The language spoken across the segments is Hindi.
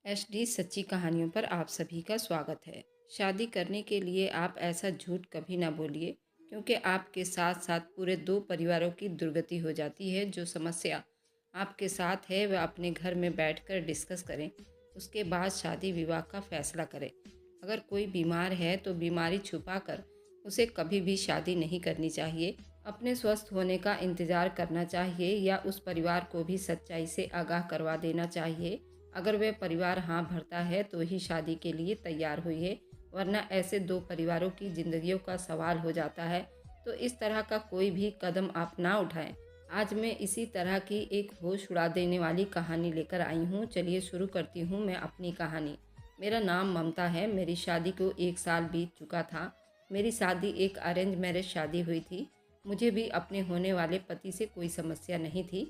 एचडी सच्ची कहानियों पर आप सभी का स्वागत है। शादी करने के लिए आप ऐसा झूठ कभी ना बोलिए, क्योंकि आपके साथ साथ पूरे दो परिवारों की दुर्गति हो जाती है। जो समस्या आपके साथ है वह अपने घर में बैठकर डिस्कस करें, उसके बाद शादी विवाह का फैसला करें। अगर कोई बीमार है तो बीमारी छुपाकर उसे कभी भी शादी नहीं करनी चाहिए। अपने स्वस्थ होने का इंतज़ार करना चाहिए या उस परिवार को भी सच्चाई से आगाह करवा देना चाहिए। अगर वह परिवार हाँ भरता है तो ही शादी के लिए तैयार होइए, वरना ऐसे दो परिवारों की जिंदगियों का सवाल हो जाता है। तो इस तरह का कोई भी कदम आप ना उठाएं। आज मैं इसी तरह की एक होश उड़ा देने वाली कहानी लेकर आई हूँ। चलिए शुरू करती हूँ मैं अपनी कहानी। मेरा नाम ममता है। मेरी शादी को 1 साल बीत चुका था। मेरी शादी एक अरेंज मैरिज शादी हुई थी। मुझे भी अपने होने वाले पति से कोई समस्या नहीं थी,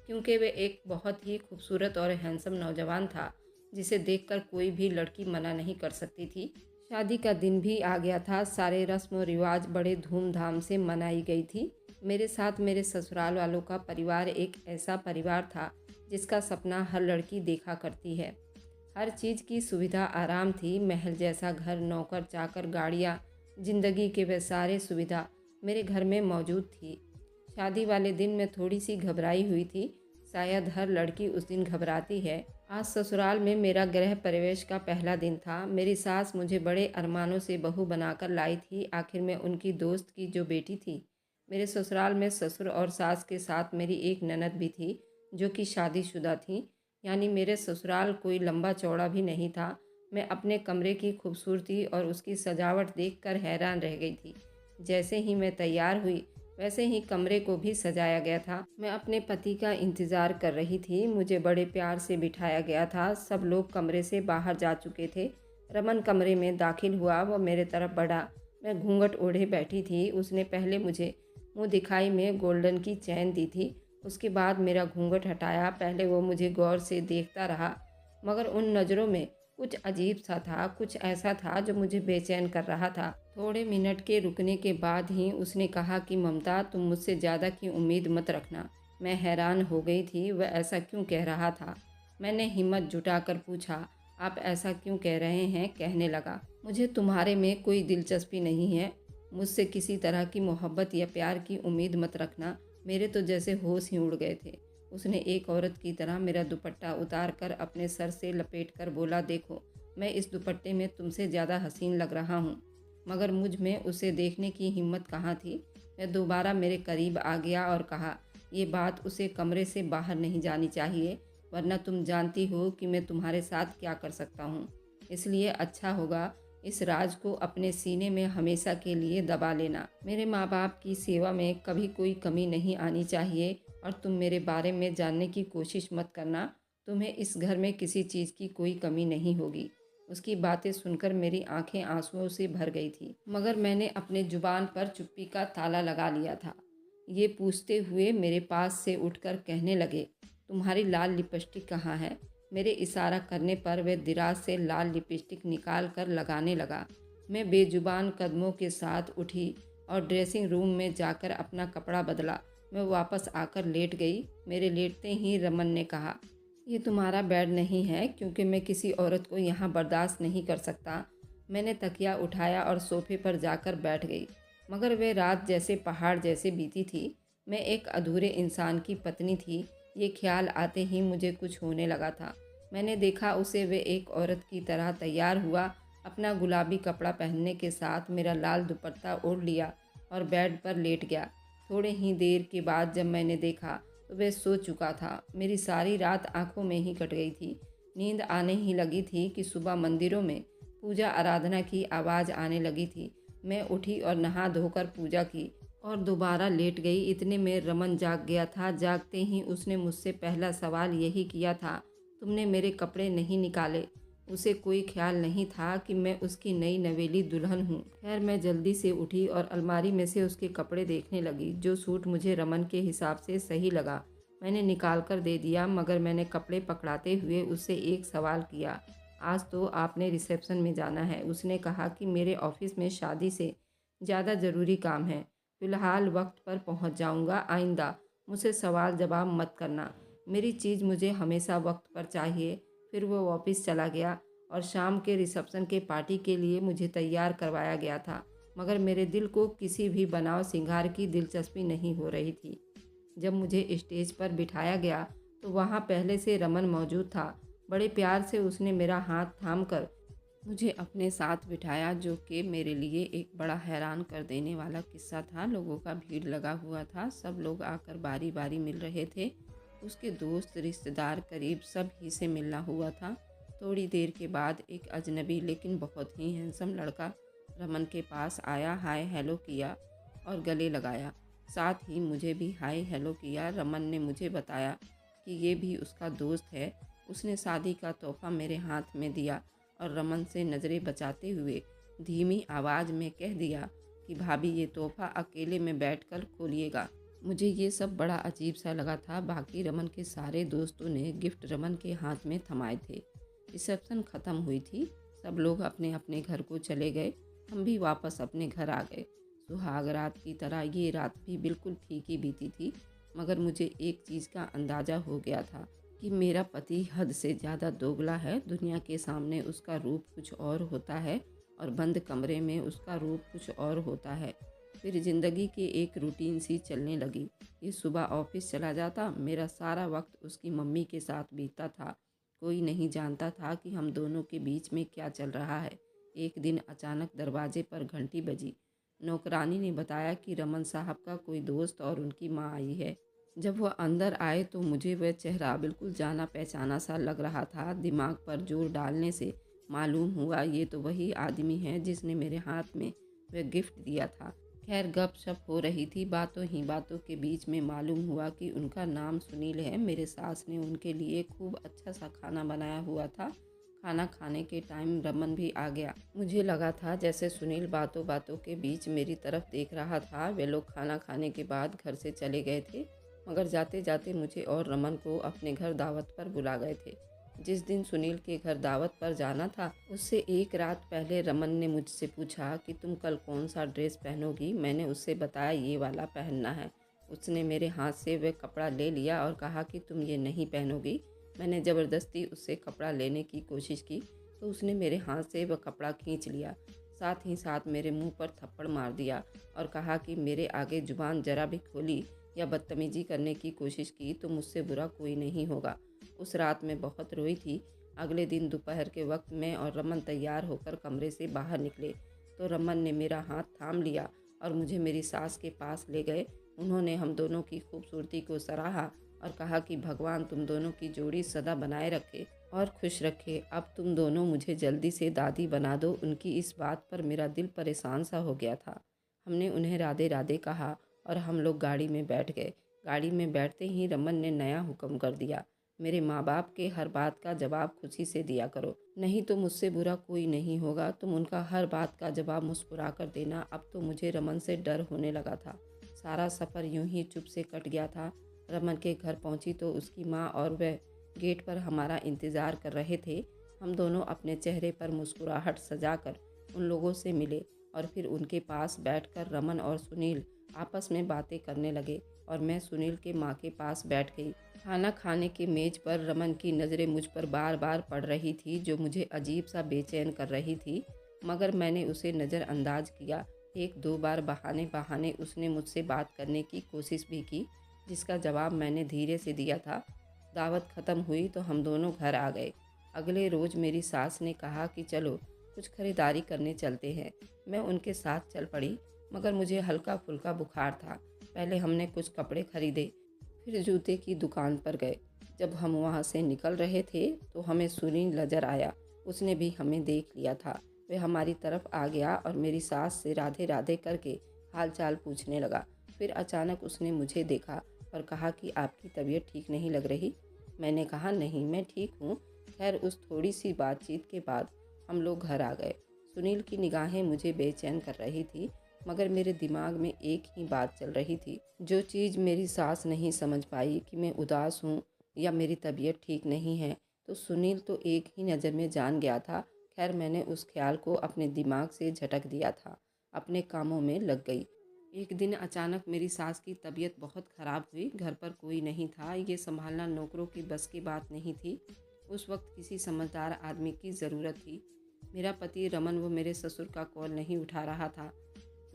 क्योंकि वे एक बहुत ही खूबसूरत और हैंडसम नौजवान था, जिसे देखकर कोई भी लड़की मना नहीं कर सकती थी। शादी का दिन भी आ गया था। सारे रस्म और रिवाज बड़े धूमधाम से मनाई गई थी। मेरे साथ मेरे ससुराल वालों का परिवार एक ऐसा परिवार था जिसका सपना हर लड़की देखा करती है। हर चीज़ की सुविधा आराम थी। महल जैसा घर, नौकर चाकर, गाड़ियाँ, जिंदगी के वे सारे सुविधा मेरे घर में मौजूद थी। शादी वाले दिन मैं थोड़ी सी घबराई हुई थी। शायद हर लड़की उस दिन घबराती है। आज ससुराल में मेरा गृह प्रवेश का पहला दिन था। मेरी सास मुझे बड़े अरमानों से बहू बनाकर लाई थी। आखिर में उनकी दोस्त की जो बेटी थी। मेरे ससुराल में ससुर और सास के साथ मेरी एक ननद भी थी, जो कि शादीशुदा थी। यानी मेरे ससुराल कोई लंबा चौड़ा भी नहीं था। मैं अपने कमरे की खूबसूरती और उसकी सजावट देखकर हैरान रह गई थी। जैसे ही मैं तैयार हुई, वैसे ही कमरे को भी सजाया गया था। मैं अपने पति का इंतज़ार कर रही थी। मुझे बड़े प्यार से बिठाया गया था। सब लोग कमरे से बाहर जा चुके थे। रमन कमरे में दाखिल हुआ। वह मेरे तरफ बढ़ा। मैं घूंघट ओढ़े बैठी थी। उसने पहले मुझे मुंह दिखाई में गोल्डन की चैन दी थी। उसके बाद मेरा घूंघट हटाया। पहले वो मुझे गौर से देखता रहा, मगर उन नज़रों में कुछ अजीब सा था। कुछ ऐसा था जो मुझे बेचैन कर रहा था। थोड़े मिनट के रुकने के बाद ही उसने कहा कि ममता, तुम मुझसे ज़्यादा की उम्मीद मत रखना। मैं हैरान हो गई थी। वह ऐसा क्यों कह रहा था? मैंने हिम्मत जुटाकर पूछा, आप ऐसा क्यों कह रहे हैं? कहने लगा, मुझे तुम्हारे में कोई दिलचस्पी नहीं है। मुझसे किसी तरह की मोहब्बत या प्यार की उम्मीद मत रखना। मेरे तो जैसे होश ही उड़ गए थे। उसने एक औरत की तरह मेरा दुपट्टा उतार कर अपने सर से लपेट कर बोला, देखो, मैं इस दुपट्टे में तुमसे ज़्यादा हसीन लग रहा हूँ। मगर मुझ में उसे देखने की हिम्मत कहाँ थी। मैं दोबारा मेरे करीब आ गया और कहा, ये बात उसे कमरे से बाहर नहीं जानी चाहिए, वरना तुम जानती हो कि मैं तुम्हारे साथ क्या कर सकता हूँ। इसलिए अच्छा होगा इस राज को अपने सीने में हमेशा के लिए दबा लेना। मेरे माँ बाप की सेवा में कभी कोई कमी नहीं आनी चाहिए, और तुम मेरे बारे में जानने की कोशिश मत करना। तुम्हें इस घर में किसी चीज़ की कोई कमी नहीं होगी। उसकी बातें सुनकर मेरी आंखें आंसुओं से भर गई थी, मगर मैंने अपने जुबान पर चुप्पी का ताला लगा लिया था। ये पूछते हुए मेरे पास से उठकर कहने लगे, तुम्हारी लाल लिपस्टिक कहाँ है? मेरे इशारा करने पर वह दिराज से लाल लिपस्टिक निकाल कर लगाने लगा। मैं बेजुबान कदमों के साथ उठी और ड्रेसिंग रूम में जाकर अपना कपड़ा बदला। मैं वापस आकर लेट गई। मेरे लेटते ही रमन ने कहा, ये तुम्हारा बेड नहीं है, क्योंकि मैं किसी औरत को यहाँ बर्दाश्त नहीं कर सकता। मैंने तकिया उठाया और सोफे पर जाकर बैठ गई। मगर वे रात जैसे पहाड़ जैसे बीती थी। मैं एक अधूरे इंसान की पत्नी थी। ये ख्याल आते ही मुझे कुछ होने लगा था। मैंने देखा उसे वे एक औरत की तरह तैयार हुआ। अपना गुलाबी कपड़ा पहनने के साथ मेरा लाल दुपट्टा ओढ़ लिया और बेड पर लेट गया। थोड़े ही देर के बाद जब मैंने देखा तो वह सो चुका था। मेरी सारी रात आंखों में ही कट गई थी। नींद आने ही लगी थी कि सुबह मंदिरों में पूजा आराधना की आवाज़ आने लगी थी। मैं उठी और नहा धोकर पूजा की और दोबारा लेट गई। इतने में रमन जाग गया था। जागते ही उसने मुझसे पहला सवाल यही किया था, तुमने मेरे कपड़े नहीं निकाले? उसे कोई ख्याल नहीं था कि मैं उसकी नई नवेली दुल्हन हूँ। खैर, मैं जल्दी से उठी और अलमारी में से उसके कपड़े देखने लगी। जो सूट मुझे रमन के हिसाब से सही लगा मैंने निकाल कर दे दिया, मगर मैंने कपड़े पकड़ाते हुए उससे एक सवाल किया, आज तो आपने रिसेप्शन में जाना है? उसने कहा कि मेरे ऑफिस में शादी से ज़्यादा ज़रूरी काम है। फ़िलहाल वक्त पर पहुंच जाऊंगा। आइंदा मुझसे सवाल जवाब मत करना। मेरी चीज़ मुझे हमेशा वक्त पर चाहिए। फिर वो ऑफिस चला गया और शाम के रिसेप्शन के पार्टी के लिए मुझे तैयार करवाया गया था, मगर मेरे दिल को किसी भी बनाव सिंगार की दिलचस्पी नहीं हो रही थी। जब मुझे स्टेज पर बिठाया गया तो वहाँ पहले से रमन मौजूद था। बड़े प्यार से उसने मेरा हाथ थामकर मुझे अपने साथ बिठाया, जो कि मेरे लिए एक बड़ा हैरान कर देने वाला किस्सा था। लोगों का भीड़ लगा हुआ था, सब लोग आकर बारी बारी मिल रहे थे। उसके दोस्त, रिश्तेदार, करीब सब ही से मिलना हुआ था। थोड़ी देर के बाद एक अजनबी लेकिन बहुत ही हैंडसम लड़का रमन के पास आया, हाय हेलो किया और गले लगाया। साथ ही मुझे भी हाय हेलो किया। रमन ने मुझे बताया कि ये भी उसका दोस्त है। उसने शादी का तोहफा मेरे हाथ में दिया और रमन से नज़रें बचाते हुए धीमी आवाज़ में कह दिया कि भाभी, ये तोहफा अकेले में बैठकर खोलिएगा। मुझे ये सब बड़ा अजीब सा लगा था। बाकी रमन के सारे दोस्तों ने गिफ्ट रमन के हाथ में थमाए थे। रिसेप्शन ख़त्म हुई थी, सब लोग अपने अपने घर को चले गए। हम भी वापस अपने घर आ गए। सुहाग रात की तरह ये रात भी बिल्कुल फीकी बीती थी, मगर मुझे एक चीज़ का अंदाज़ा हो गया था कि मेरा पति हद से ज़्यादा दोगला है। दुनिया के सामने उसका रूप कुछ और होता है और बंद कमरे में उसका रूप कुछ और होता है। फिर ज़िंदगी की एक रूटीन सी चलने लगी। ये सुबह ऑफिस चला जाता, मेरा सारा वक्त उसकी मम्मी के साथ बीतता था। कोई नहीं जानता था कि हम दोनों के बीच में क्या चल रहा है। एक दिन अचानक दरवाजे पर घंटी बजी। नौकरानी ने बताया कि रमन साहब का कोई दोस्त और उनकी माँ आई है। जब वह अंदर आए तो मुझे वह चेहरा बिल्कुल जाना पहचाना सा लग रहा था। दिमाग पर जोर डालने से मालूम हुआ ये तो वही आदमी है जिसने मेरे हाथ में वह गिफ्ट दिया था। खैर, गपशप हो रही थी। बातों ही बातों के बीच में मालूम हुआ कि उनका नाम सुनील है। मेरे सास ने उनके लिए खूब अच्छा सा खाना बनाया हुआ था। खाना खाने के टाइम रमन भी आ गया। मुझे लगा था जैसे सुनील बातों बातों के बीच मेरी तरफ देख रहा था। वे लोग खाना खाने के बाद घर से चले गए थे, मगर जाते जाते मुझे और रमन को अपने घर दावत पर बुला गए थे। जिस दिन सुनील के घर दावत पर जाना था, उससे एक रात पहले रमन ने मुझसे पूछा कि तुम कल कौन सा ड्रेस पहनोगी। मैंने उससे बताया ये वाला पहनना है। उसने मेरे हाथ से वह कपड़ा ले लिया और कहा कि तुम ये नहीं पहनोगी। मैंने ज़बरदस्ती उससे कपड़ा लेने की कोशिश की तो उसने मेरे हाथ से वह कपड़ा खींच लिया। साथ ही साथ मेरे मुंह पर थप्पड़ मार दिया और कहा कि मेरे आगे जुबान जरा भी खोली या बदतमीजी करने की कोशिश की तो मुझसे बुरा कोई नहीं होगा। उस रात मैं बहुत रोई थी। अगले दिन दोपहर के वक्त मैं और रमन तैयार होकर कमरे से बाहर निकले तो रमन ने मेरा हाथ थाम लिया और मुझे मेरी सास के पास ले गए। उन्होंने हम दोनों की खूबसूरती को सराहा और कहा कि भगवान तुम दोनों की जोड़ी सदा बनाए रखे और खुश रखे। अब तुम दोनों मुझे जल्दी से दादी बना दो। उनकी इस बात पर मेरा दिल परेशान सा हो गया था। हमने उन्हें राधे राधे कहा और हम लोग गाड़ी में बैठ गए। गाड़ी में बैठते ही रमन ने नया हुक्म कर दिया, मेरे माँ बाप के हर बात का जवाब खुशी से दिया करो, नहीं तो मुझसे बुरा कोई नहीं होगा। तुम उनका हर बात का जवाब मुस्कुरा कर देना। अब तो मुझे रमन से डर होने लगा था। सारा सफ़र यूं ही चुप से कट गया था। रमन के घर पहुंची तो उसकी माँ और वह गेट पर हमारा इंतज़ार कर रहे थे। हम दोनों अपने चेहरे पर मुस्कुराहट सजाकर उन लोगों से मिले और फिर उनके पास बैठकर रमन और सुनील आपस में बातें करने लगे और मैं सुनील के माँ के पास बैठ गई। खाना खाने के मेज पर रमन की नज़रें मुझ पर बार बार पड़ रही थी, जो मुझे अजीब सा बेचैन कर रही थी, मगर मैंने उसे नज़रअंदाज किया। एक दो बार बहाने बहाने उसने मुझसे बात करने की कोशिश भी की, जिसका जवाब मैंने धीरे से दिया था। दावत ख़त्म हुई तो हम दोनों घर आ गए। अगले रोज़ मेरी सास ने कहा कि चलो कुछ खरीदारी करने चलते हैं। मैं उनके साथ चल पड़ी, मगर मुझे हल्का फुल्का बुखार था। पहले हमने कुछ कपड़े खरीदे, फिर जूते की दुकान पर गए। जब हम वहाँ से निकल रहे थे तो हमें सुनील नजर आया। उसने भी हमें देख लिया था। वह हमारी तरफ आ गया और मेरी सास से राधे राधे करके हाल चाल पूछने लगा। फिर अचानक उसने मुझे देखा और कहा कि आपकी तबीयत ठीक नहीं लग रही। मैंने कहा नहीं, मैं ठीक हूँ। खैर, उस थोड़ी सी बातचीत के बाद हम लोग घर आ गए। सुनील की निगाहें मुझे बेचैन कर रही थी, मगर मेरे दिमाग में एक ही बात चल रही थी, जो चीज़ मेरी सास नहीं समझ पाई कि मैं उदास हूँ या मेरी तबीयत ठीक नहीं है, तो सुनील तो एक ही नज़र में जान गया था। खैर, मैंने उस ख्याल को अपने दिमाग से झटक दिया था, अपने कामों में लग गई। एक दिन अचानक मेरी सास की तबीयत बहुत ख़राब हुई। घर पर कोई नहीं था, ये संभालना नौकरों की बस की बात नहीं थी। उस वक्त किसी समझदार आदमी की ज़रूरत थी। मेरा पति रमन वो मेरे ससुर का कॉल नहीं उठा रहा था।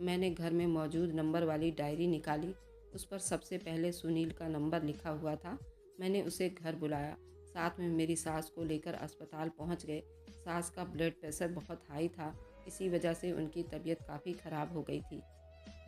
मैंने घर में मौजूद नंबर वाली डायरी निकाली। उस पर सबसे पहले सुनील का नंबर लिखा हुआ था। मैंने उसे घर बुलाया। साथ में मेरी सास को लेकर अस्पताल पहुंच गए। सास का ब्लड प्रेशर बहुत हाई था, इसी वजह से उनकी तबीयत काफ़ी ख़राब हो गई थी।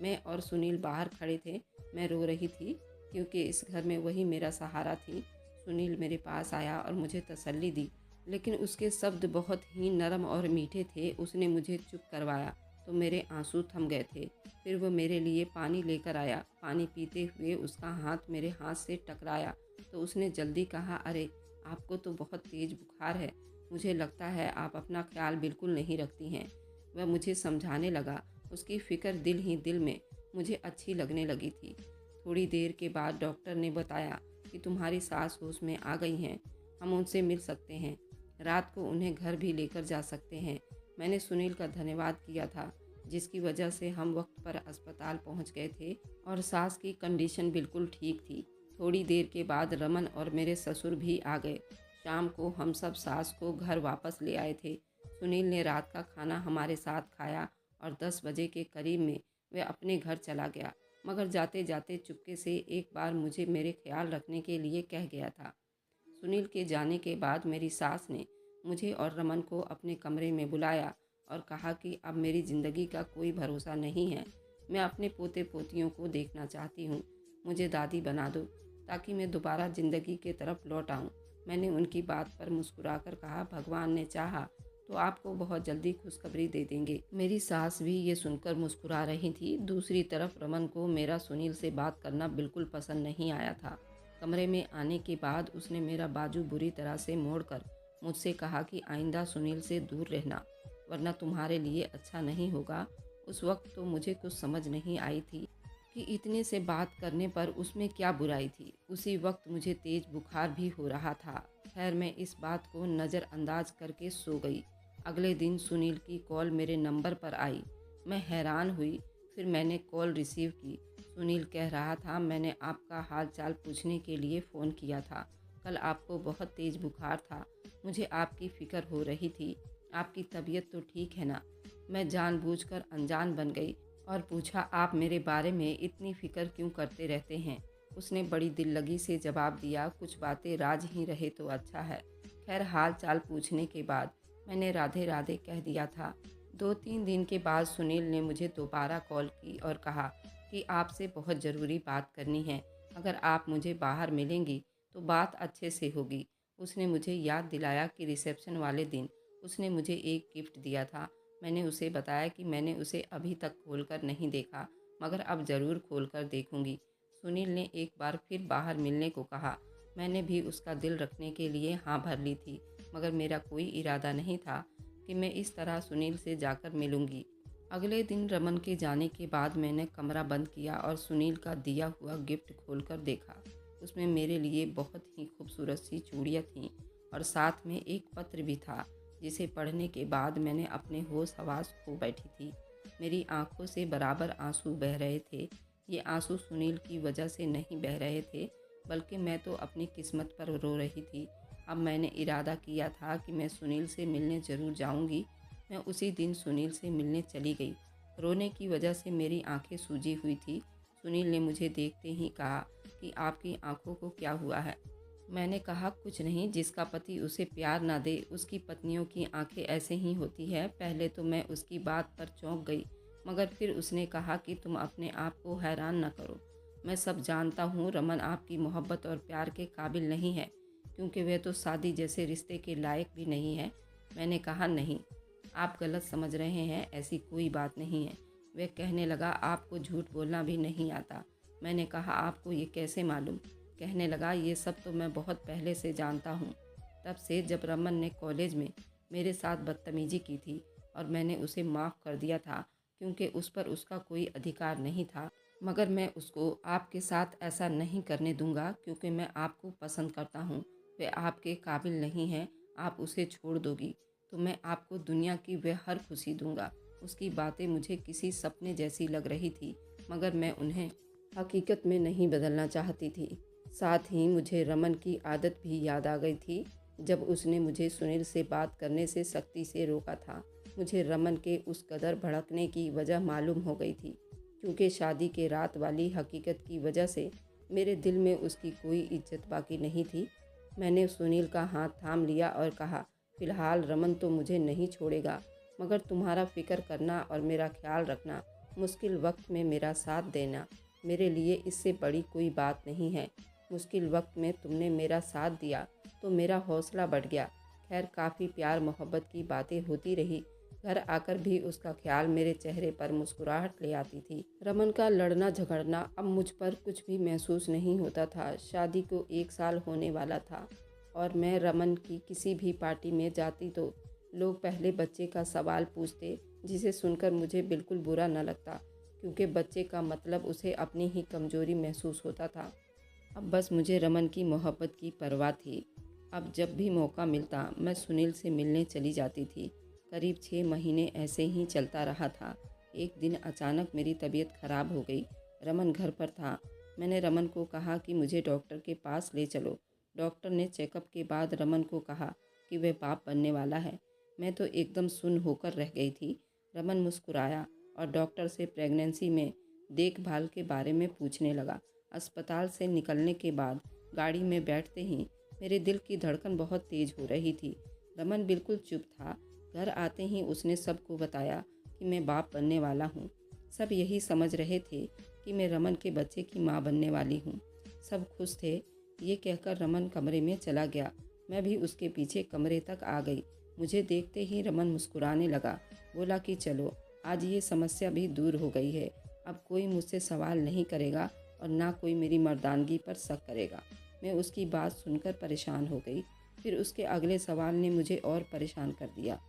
मैं और सुनील बाहर खड़े थे। मैं रो रही थी क्योंकि इस घर में वही मेरा सहारा थी। सुनील मेरे पास आया और मुझे तसल्ली दी, लेकिन उसके शब्द बहुत ही नरम और मीठे थे। उसने मुझे चुप करवाया तो मेरे आंसू थम गए थे। फिर वो मेरे लिए पानी लेकर आया। पानी पीते हुए उसका हाथ मेरे हाथ से टकराया तो उसने जल्दी कहा, अरे आपको तो बहुत तेज़ बुखार है, मुझे लगता है आप अपना ख्याल बिल्कुल नहीं रखती हैं। वह मुझे समझाने लगा। उसकी फ़िक्र दिल ही दिल में मुझे अच्छी लगने लगी थी। थोड़ी देर के बाद डॉक्टर ने बताया कि तुम्हारी सास होश में आ गई हैं, हम उनसे मिल सकते हैं, रात को उन्हें घर भी लेकर जा सकते हैं। मैंने सुनील का धन्यवाद किया था, जिसकी वजह से हम वक्त पर अस्पताल पहुंच गए थे और सास की कंडीशन बिल्कुल ठीक थी। थोड़ी देर के बाद रमन और मेरे ससुर भी आ गए। शाम को हम सब सास को घर वापस ले आए थे। सुनील ने रात का खाना हमारे साथ खाया और 10 बजे के करीब में वह अपने घर चला गया, मगर जाते जाते चुपके से एक बार मुझे मेरे ख्याल रखने के लिए कह गया था। सुनील के जाने के बाद मेरी सास ने मुझे और रमन को अपने कमरे में बुलाया और कहा कि अब मेरी ज़िंदगी का कोई भरोसा नहीं है। मैं अपने पोते पोतियों को देखना चाहती हूँ। मुझे दादी बना दो ताकि मैं दोबारा ज़िंदगी की तरफ लौट आऊँ। मैंने उनकी बात पर मुस्कुराकर कहा, भगवान ने चाहा तो आपको बहुत जल्दी खुशखबरी दे देंगे। मेरी सास भी ये सुनकर मुस्कुरा रही थी। दूसरी तरफ रमन को मेरा सुनील से बात करना बिल्कुल पसंद नहीं आया था। कमरे में आने के बाद उसने मेरा बाजू बुरी तरह से मोड़कर मुझसे कहा कि आइंदा सुनील से दूर रहना, वरना तुम्हारे लिए अच्छा नहीं होगा। उस वक्त तो मुझे कुछ समझ नहीं आई थी कि इतने से बात करने पर उसमें क्या बुराई थी। उसी वक्त मुझे तेज बुखार भी हो रहा था। खैर, मैं इस बात को नज़रअंदाज करके सो गई। अगले दिन सुनील की कॉल मेरे नंबर पर आई। मैं हैरान हुई। फिर मैंने कॉल रिसीव की। सुनील कह रहा था, मैंने आपका हाल चाल पूछने के लिए फ़ोन किया था। कल आपको बहुत तेज़ बुखार था, मुझे आपकी फ़िक्र हो रही थी। आपकी तबीयत तो ठीक है ना? मैं जानबूझकर अनजान बन गई और पूछा, आप मेरे बारे में इतनी फ़िक्र क्यों करते रहते हैं? उसने बड़ी दिल्लगी से जवाब दिया, कुछ बातें राज ही रहे तो अच्छा है। खैर, हाल चाल पूछने के बाद मैंने राधे राधे कह दिया था। 2-3 दिन के बाद सुनील ने मुझे दोबारा कॉल की और कहा कि आपसे बहुत ज़रूरी बात करनी है। अगर आप मुझे बाहर मिलेंगी तो बात अच्छे से होगी। उसने मुझे याद दिलाया कि रिसेप्शन वाले दिन उसने मुझे एक गिफ्ट दिया था। मैंने उसे बताया कि मैंने उसे अभी तक खोलकर नहीं देखा, मगर अब ज़रूर खोलकर देखूंगी। सुनील ने एक बार फिर बाहर मिलने को कहा। मैंने भी उसका दिल रखने के लिए हाँ भर ली थी, मगर मेरा कोई इरादा नहीं था कि मैं इस तरह सुनील से जाकर मिलूंगी। अगले दिन रमन के जाने के बाद मैंने कमरा बंद किया और सुनील का दिया हुआ गिफ्ट खोलकर देखा। उसमें मेरे लिए बहुत ही खूबसूरत सी चूड़ियाँ थीं और साथ में एक पत्र भी था, जिसे पढ़ने के बाद मैंने अपने होश हवास खो बैठी थी। मेरी आंखों से बराबर आंसू बह रहे थे। ये आंसू सुनील की वजह से नहीं बह रहे थे, बल्कि मैं तो अपनी किस्मत पर रो रही थी। अब मैंने इरादा किया था कि मैं सुनील से मिलने ज़रूर जाऊंगी। मैं उसी दिन सुनील से मिलने चली गई। रोने की वजह से मेरी आंखें सूजी हुई थी। सुनील ने मुझे देखते ही कहा कि आपकी आंखों को क्या हुआ है? मैंने कहा, कुछ नहीं, जिसका पति उसे प्यार ना दे उसकी पत्नियों की आंखें ऐसे ही होती है। पहले तो मैं उसकी बात पर चौंक गई, मगर फिर उसने कहा कि तुम अपने आप को हैरान न करो। मैं सब जानता हूँ, रमन आपकी मोहब्बत और प्यार के काबिल नहीं है, क्योंकि वह तो शादी जैसे रिश्ते के लायक भी नहीं है। मैंने कहा, नहीं, आप गलत समझ रहे हैं, ऐसी कोई बात नहीं है। वह कहने लगा, आपको झूठ बोलना भी नहीं आता। मैंने कहा, आपको ये कैसे मालूम? कहने लगा, ये सब तो मैं बहुत पहले से जानता हूँ, तब से जब रमन ने कॉलेज में मेरे साथ बदतमीजी की थी और मैंने उसे माफ़ कर दिया था क्योंकि उस पर उसका कोई अधिकार नहीं था। मगर मैं उसको आपके साथ ऐसा नहीं करने दूंगा क्योंकि मैं आपको पसंद करता हूँ। वह आपके काबिल नहीं है। आप उसे छोड़ दोगी तो मैं आपको दुनिया की वह हर खुशी दूंगा। उसकी बातें मुझे किसी सपने जैसी लग रही थी, मगर मैं उन्हें हकीकत में नहीं बदलना चाहती थी। साथ ही मुझे रमन की आदत भी याद आ गई थी। जब उसने मुझे सुनील से बात करने से सख्ती से रोका था। मुझे रमन के उस कदर भड़कने की वजह मालूम हो गई थी, क्योंकि शादी के रात वाली हकीकत की वजह से मेरे दिल में उसकी कोई इज्जत बाकी नहीं थी। मैंने सुनील का हाथ थाम लिया और कहा, फ़िलहाल रमन तो मुझे नहीं छोड़ेगा, मगर तुम्हारा फ़िक्र करना और मेरा ख्याल रखना, मुश्किल वक्त में मेरा साथ देना, मेरे लिए इससे बड़ी कोई बात नहीं है। मुश्किल वक्त में तुमने मेरा साथ दिया तो मेरा हौसला बढ़ गया। खैर, काफ़ी प्यार मोहब्बत की बातें होती रही। घर आकर भी उसका ख्याल मेरे चेहरे पर मुस्कुराहट ले आती थी। रमन का लड़ना झगड़ना अब मुझ पर कुछ भी महसूस नहीं होता था। शादी को 1 साल होने वाला था और मैं रमन की किसी भी पार्टी में जाती तो लोग पहले बच्चे का सवाल पूछते, जिसे सुनकर मुझे बिल्कुल बुरा न लगता, क्योंकि बच्चे का मतलब उसे अपनी ही कमजोरी महसूस होता था। अब बस मुझे रमन की मोहब्बत की परवाह थी। अब जब भी मौका मिलता मैं सुनील से मिलने चली जाती थी। करीब 6 महीने ऐसे ही चलता रहा था। एक दिन अचानक मेरी तबीयत खराब हो गई। रमन घर पर था। मैंने रमन को कहा कि मुझे डॉक्टर के पास ले चलो। डॉक्टर ने चेकअप के बाद रमन को कहा कि वह बाप बनने वाला है। मैं तो एकदम सुन्न होकर रह गई थी। रमन मुस्कुराया और डॉक्टर से प्रेगनेंसी में देखभाल के बारे में पूछने लगा। अस्पताल से निकलने के बाद गाड़ी में बैठते ही मेरे दिल की धड़कन बहुत तेज हो रही थी। रमन बिल्कुल चुप था। घर आते ही उसने सबको बताया कि मैं बाप बनने वाला हूँ। सब यही समझ रहे थे कि मैं रमन के बच्चे की माँ बनने वाली हूँ। सब खुश थे। ये कहकर रमन कमरे में चला गया। मैं भी उसके पीछे कमरे तक आ गई। मुझे देखते ही रमन मुस्कुराने लगा। बोला कि चलो, आज ये समस्या भी दूर हो गई है। अब कोई मुझसे सवाल नहीं करेगा और ना कोई मेरी मर्दानगी पर शक करेगा। मैं उसकी बात सुनकर परेशान हो गई। फिर उसके अगले सवाल ने मुझे और परेशान कर दिया।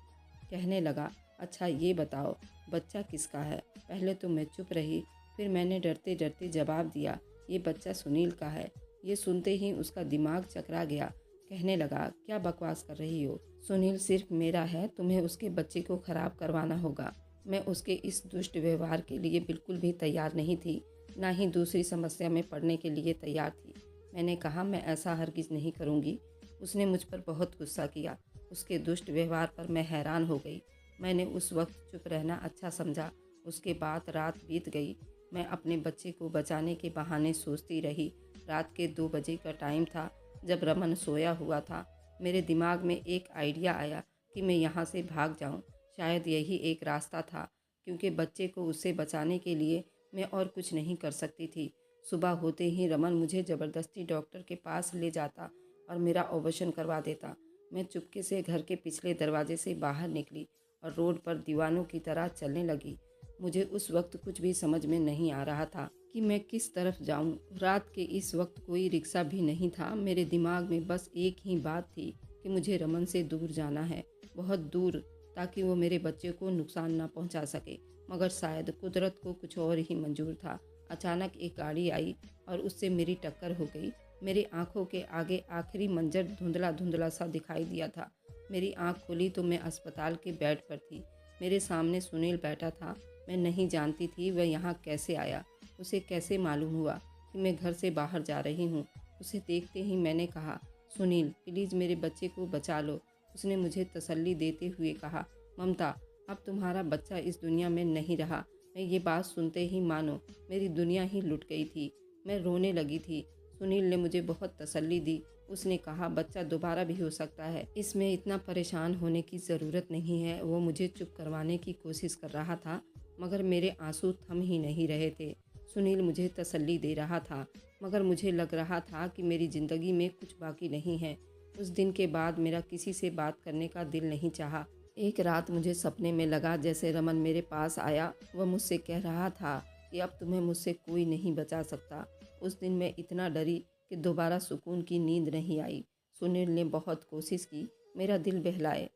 कहने लगा, अच्छा ये बताओ, बच्चा किसका है? पहले तो मैं चुप रही, फिर मैंने डरते डरते जवाब दिया, ये बच्चा सुनील का है। ये सुनते ही उसका दिमाग चकरा गया। कहने लगा, क्या बकवास कर रही हो? सुनील सिर्फ मेरा है, तुम्हें उसके बच्चे को ख़राब करवाना होगा। मैं उसके इस दुष्ट व्यवहार के लिए बिल्कुल भी तैयार नहीं थी, ना ही दूसरी समस्या में पड़ने के लिए तैयार थी। मैंने कहा, मैं ऐसा हरगिज़ नहीं करूँगी। उसने मुझ पर बहुत गुस्सा किया। उसके दुष्ट व्यवहार पर मैं हैरान हो गई। मैंने उस वक्त चुप रहना अच्छा समझा। उसके बाद रात बीत गई। मैं अपने बच्चे को बचाने के बहाने सोचती रही। रात के 2 बजे का टाइम था। जब रमन सोया हुआ था, मेरे दिमाग में एक आइडिया आया कि मैं यहाँ से भाग जाऊँ। शायद यही एक रास्ता था, क्योंकि बच्चे को उससे बचाने के लिए मैं और कुछ नहीं कर सकती थी। सुबह होते ही रमन मुझे ज़बरदस्ती डॉक्टर के पास ले जाता और मेरा ऑपरेशन करवा देता। मैं चुपके से घर के पिछले दरवाजे से बाहर निकली और रोड पर दीवानों की तरह चलने लगी। मुझे उस वक्त कुछ भी समझ में नहीं आ रहा था कि मैं किस तरफ जाऊं। रात के इस वक्त कोई रिक्शा भी नहीं था। मेरे दिमाग में बस एक ही बात थी कि मुझे रमन से दूर जाना है, बहुत दूर, ताकि वो मेरे बच्चे को नुकसान ना पहुंचा सके। मगर शायद कुदरत को कुछ और ही मंजूर था। अचानक एक गाड़ी आई और उससे मेरी टक्कर हो गई। मेरी आंखों के आगे आखिरी मंजर धुंधला धुंधला सा दिखाई दिया था। मेरी आंख खुली तो मैं अस्पताल के बेड पर थी। मेरे सामने सुनील बैठा था। मैं नहीं जानती थी वह यहाँ कैसे आया। उसे कैसे मालूम हुआ कि मैं घर से बाहर जा रही हूँ। उसे देखते ही मैंने कहा, सुनील प्लीज़ मेरे बच्चे को बचा लो। उसने मुझे तसल्ली देते हुए कहा, ममता अब तुम्हारा बच्चा इस दुनिया में नहीं रहा। मैं ये बात सुनते ही मानो मेरी दुनिया ही लुट गई थी। मैं रोने लगी थी। सुनील ने मुझे बहुत तसल्ली दी। उसने कहा, बच्चा दोबारा भी हो सकता है, इसमें इतना परेशान होने की ज़रूरत नहीं है। वो मुझे चुप करवाने की कोशिश कर रहा था, मगर मेरे आंसू थम ही नहीं रहे थे। सुनील मुझे तसल्ली दे रहा था, मगर मुझे लग रहा था कि मेरी ज़िंदगी में कुछ बाकी नहीं है। उस दिन के बाद मेरा किसी से बात करने का दिल नहीं चाहा। एक रात मुझे सपने में लगा जैसे रमन मेरे पास आया। वह मुझसे कह रहा था कि अब तुम्हें मुझसे कोई नहीं बचा सकता। उस दिन मैं इतना डरी कि दोबारा सुकून की नींद नहीं आई। सुनील ने बहुत कोशिश की मेरा दिल बहलाए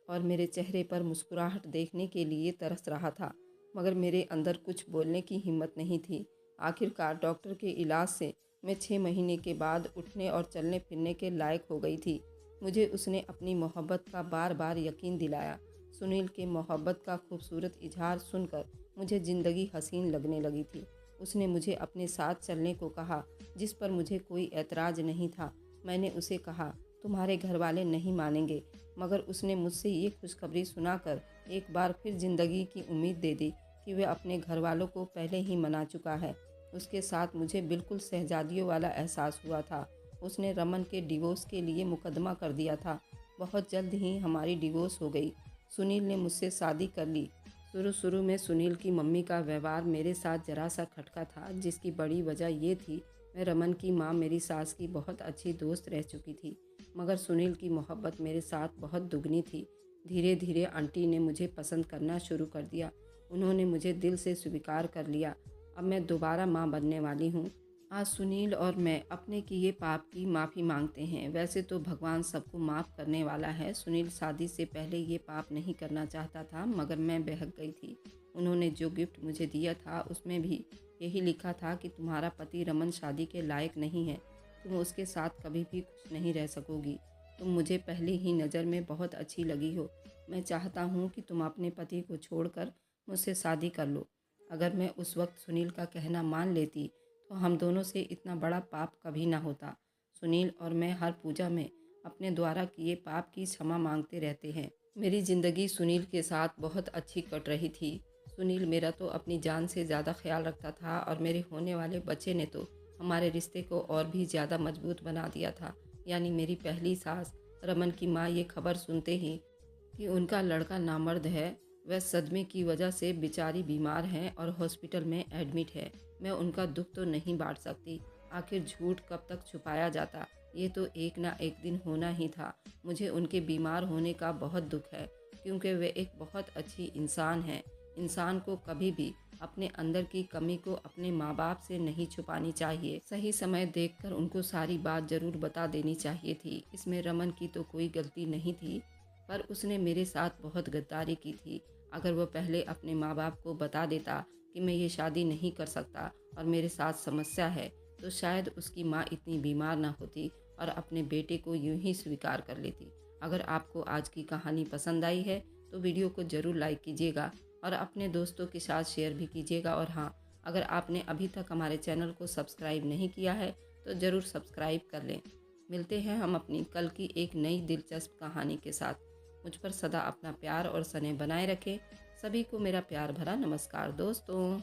और मेरे चेहरे पर मुस्कुराहट देखने के लिए तरस रहा था, मगर मेरे अंदर कुछ बोलने की हिम्मत नहीं थी। आखिरकार डॉक्टर के इलाज से मैं 6 महीने के बाद उठने और चलने फिरने के लायक हो गई थी। मुझे उसने अपनी मोहब्बत का बार बार यकीन दिलाया। सुनील के मोहब्बत का खूबसूरत इजहार सुनकर मुझे ज़िंदगी हसीन लगने लगी थी। उसने मुझे अपने साथ चलने को कहा, जिस पर मुझे कोई ऐतराज़ नहीं था। मैंने उसे कहा, तुम्हारे घर वाले नहीं मानेंगे। मगर उसने मुझसे ये खुशखबरी सुनाकर एक बार फिर ज़िंदगी की उम्मीद दे दी कि वह अपने घर वालों को पहले ही मना चुका है। उसके साथ मुझे बिल्कुल शहजादियों वाला एहसास हुआ था। उसने रमन के डिवोर्स के लिए मुकदमा कर दिया था। बहुत जल्द ही हमारी डिवोर्स हो गई। सुनील ने मुझसे शादी कर ली। शुरू शुरू में सुनील की मम्मी का व्यवहार मेरे साथ जरा सा खटका था, जिसकी बड़ी वजह ये थी, मैं रमन की माँ मेरी सास की बहुत अच्छी दोस्त रह चुकी थी। मगर सुनील की मोहब्बत मेरे साथ बहुत दुगनी थी। धीरे धीरे आंटी ने मुझे पसंद करना शुरू कर दिया। उन्होंने मुझे दिल से स्वीकार कर लिया। अब मैं दोबारा माँ बनने वाली हूँ। आज सुनील और मैं अपने किए पाप की माफ़ी मांगते हैं। वैसे तो भगवान सबको माफ़ करने वाला है। सुनील शादी से पहले ये पाप नहीं करना चाहता था, मगर मैं बहक गई थी। उन्होंने जो गिफ्ट मुझे दिया था उसमें भी यही लिखा था कि तुम्हारा पति रमन शादी के लायक नहीं है। तुम उसके साथ कभी भी खुश नहीं रह सकोगी। तुम मुझे पहले ही नज़र में बहुत अच्छी लगी हो। मैं चाहता हूँ कि तुम अपने पति को छोड़कर मुझसे शादी कर लो। अगर मैं उस वक्त सुनील का कहना मान लेती तो हम दोनों से इतना बड़ा पाप कभी ना होता। सुनील और मैं हर पूजा में अपने द्वारा किए पाप की क्षमा मांगते रहते हैं। मेरी ज़िंदगी सुनील के साथ बहुत अच्छी कट रही थी। सुनील मेरा तो अपनी जान से ज़्यादा ख्याल रखता था और मेरे होने वाले बच्चे ने तो हमारे रिश्ते को और भी ज़्यादा मजबूत बना दिया था। यानी मेरी पहली सास रमन की माँ ये खबर सुनते ही कि उनका लड़का नामर्द है, वह सदमे की वजह से बेचारी बीमार हैं और हॉस्पिटल में एडमिट है। मैं उनका दुख तो नहीं बांट सकती। आखिर झूठ कब तक छुपाया जाता, ये तो एक ना एक दिन होना ही था। मुझे उनके बीमार होने का बहुत दुख है, क्योंकि वे एक बहुत अच्छी इंसान हैं। इंसान को कभी भी अपने अंदर की कमी को अपने माँ बाप से नहीं छुपानी चाहिए। सही समय देखकर उनको सारी बात ज़रूर बता देनी चाहिए थी। इसमें रमन की तो कोई गलती नहीं थी, पर उसने मेरे साथ बहुत गद्दारी की थी। अगर वह पहले अपने माँ बाप को बता देता कि मैं ये शादी नहीं कर सकता और मेरे साथ समस्या है, तो शायद उसकी माँ इतनी बीमार ना होती और अपने बेटे को यूं ही स्वीकार कर लेती। अगर आपको आज की कहानी पसंद आई है तो वीडियो को ज़रूर लाइक कीजिएगा और अपने दोस्तों के साथ शेयर भी कीजिएगा। और हाँ, अगर आपने अभी तक हमारे चैनल को सब्सक्राइब नहीं किया है तो ज़रूर सब्सक्राइब कर लें। मिलते हैं हम अपनी कल की एक नई दिलचस्प कहानी के साथ। मुझ पर सदा अपना प्यार और स्नेह बनाए रखें। सभी को मेरा प्यार भरा नमस्कार दोस्तों।